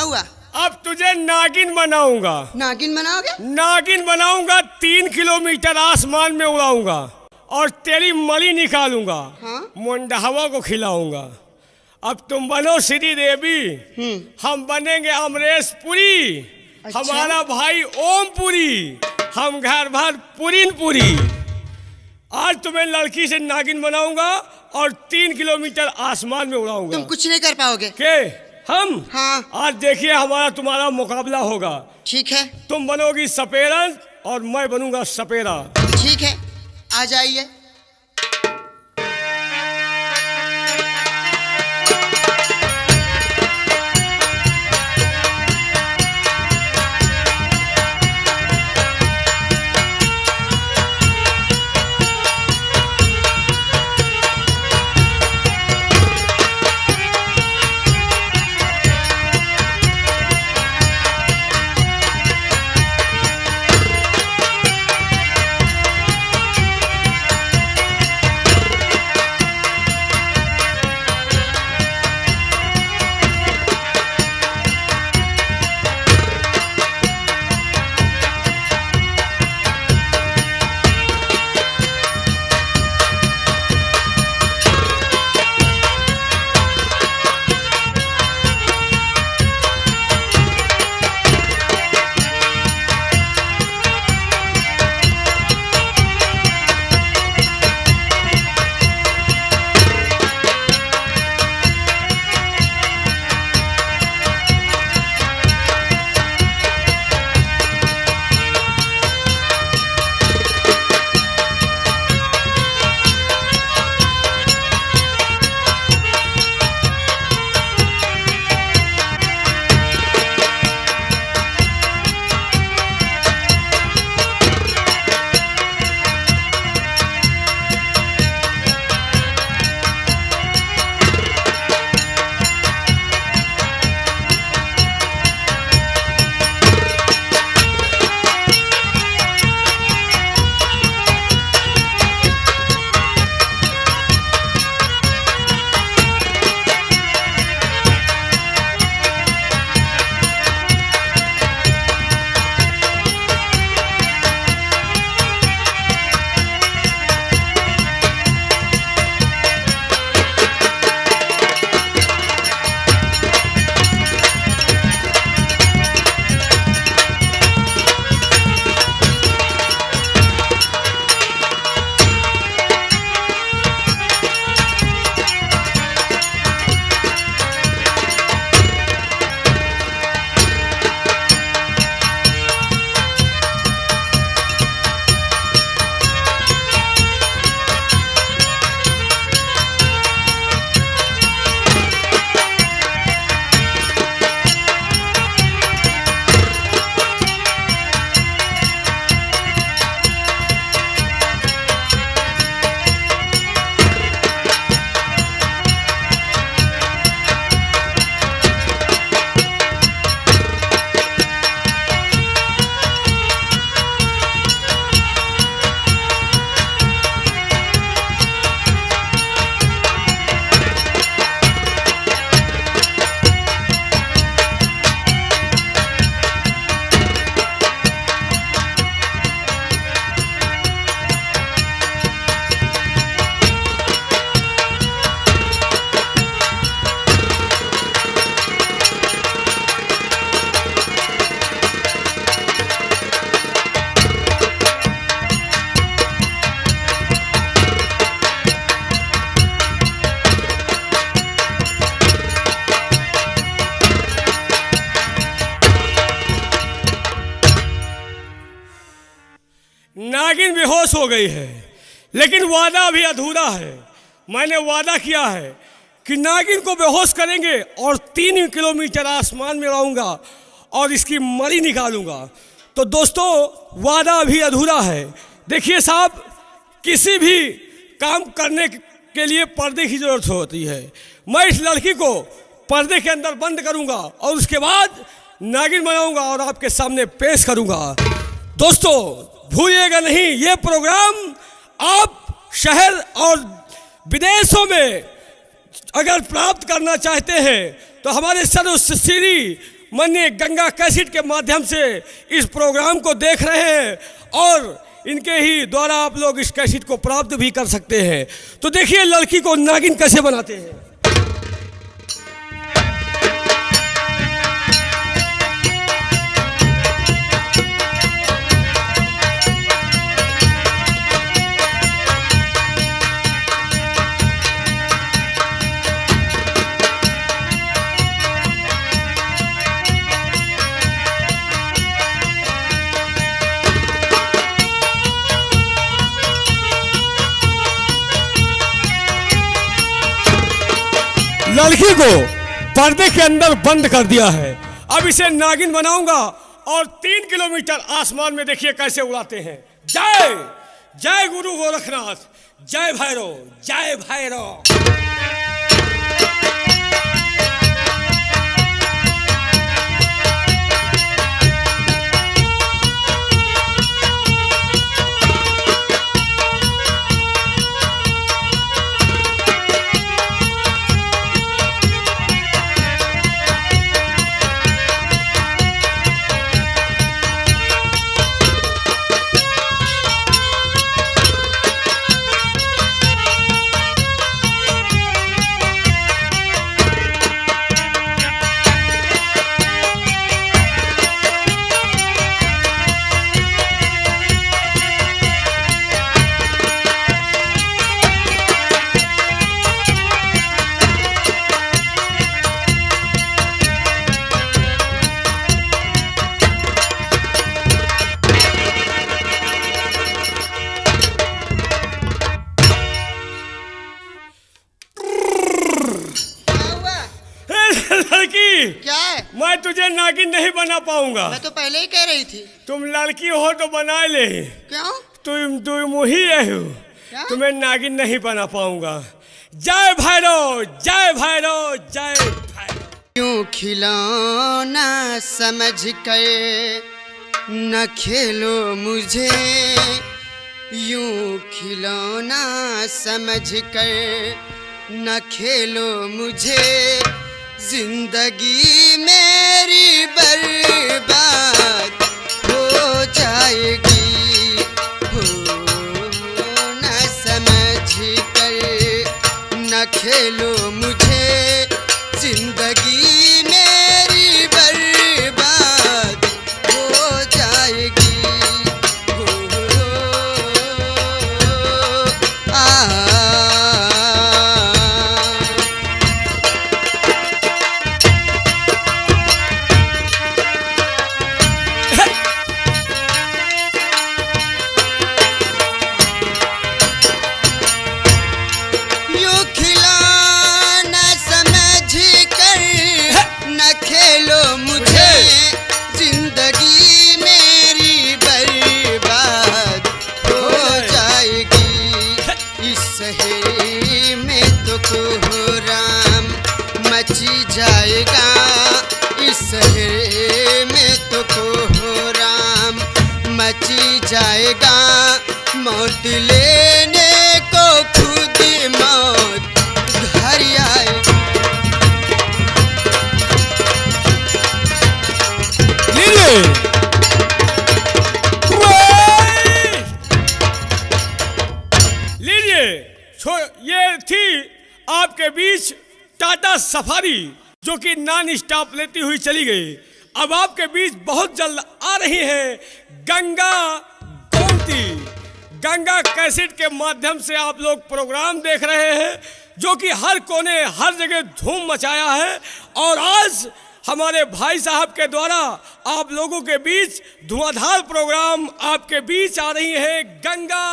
हुआ? अब तुझे नागिन बनाऊंगा। नागिन बनाओगे? नागिन बनाऊंगा, 3 किलोमीटर आसमान में उड़ाऊंगा और तेरी मली निकालूंगा। हाँ? मुंडावा को खिलाऊंगा। अब तुम बनो श्री देवी, हम बनेंगे अमरेश पुरी। अच्छा? हमारा भाई ओम पुरी, हम घर भर पुरीन पुरी। आज तुम्हें लड़की से नागिन बनाऊंगा और 3 किलोमीटर आसमान में उड़ाऊंगा। तुम कुछ नहीं कर पाओगे। के हम? हाँ। आज देखिए हमारा तुम्हारा मुकाबला होगा। ठीक है। तुम बनोगी सपेरन और मैं बनूंगा सपेरा। ठीक है, आ जाइए। नागिन बेहोश हो गई है, लेकिन वादा अभी अधूरा है। मैंने वादा किया है कि नागिन को बेहोश करेंगे और 3 किलोमीटर आसमान में उड़ाऊंगा और इसकी मरी निकालूंगा। तो दोस्तों, वादा अभी अधूरा है। देखिए साहब, किसी भी काम करने के लिए पर्दे की जरूरत होती है। मैं इस लड़की को पर्दे के अंदर बंद करूंगा और उसके बाद नागिन बनाऊंगा और आपके सामने पेश करूंगा। दोस्तों, भूलिएगा नहीं, ये प्रोग्राम आप शहर और विदेशों में अगर प्राप्त करना चाहते हैं तो हमारे सर्वश्री माननीय गंगा कैसेट के माध्यम से इस प्रोग्राम को देख रहे हैं और इनके ही द्वारा आप लोग इस कैसेट को प्राप्त भी कर सकते हैं। तो देखिए लड़की को नागिन कैसे बनाते हैं। लड़की को पर्दे के अंदर बंद कर दिया है। अब इसे नागिन बनाऊंगा और 3 किलोमीटर आसमान में देखिए कैसे उड़ाते हैं। जय जय गुरु गोरखनाथ, जय भैरव, जय भैरव। लड़की क्या है? मैं तुझे नागिन नहीं बना पाऊंगा। मैं तो पहले ही कह रही थी। तुम लड़की हो तो बना ले। क्यों? तुम ही हो। तुम्हें नागिन नहीं बना पाऊंगा। जय भैरव, जय भैरव, जय भैरव। यूं खिलौना समझ कर न खेलो मुझे, यूं खिलौना समझ कर न खेलो मुझे, जिंदगी मेरी बर्बाद हो जाएगी। हो न समझ कर न खेलो मुझे, जिंदगी मेरी बर्बाद हो जाएगी। हो जाएगा इस शहर में तो कोहराम मची जाएगा। मौत लेने को खुद मौत घर आएगी। लीजिए ये थी आपके बीच टाटा सफारी जो कि नॉन स्टॉप लेती हुई चली गई। अब आपके बीच बहुत जल्द आ रही है गंगा गोमती। गंगा कैसेट के माध्यम से आप लोग प्रोग्राम देख रहे हैं जो कि हर कोने हर जगह धूम मचाया है। और आज हमारे भाई साहब के द्वारा आप लोगों के बीच धुआंधार प्रोग्राम आपके बीच आ रही है गंगा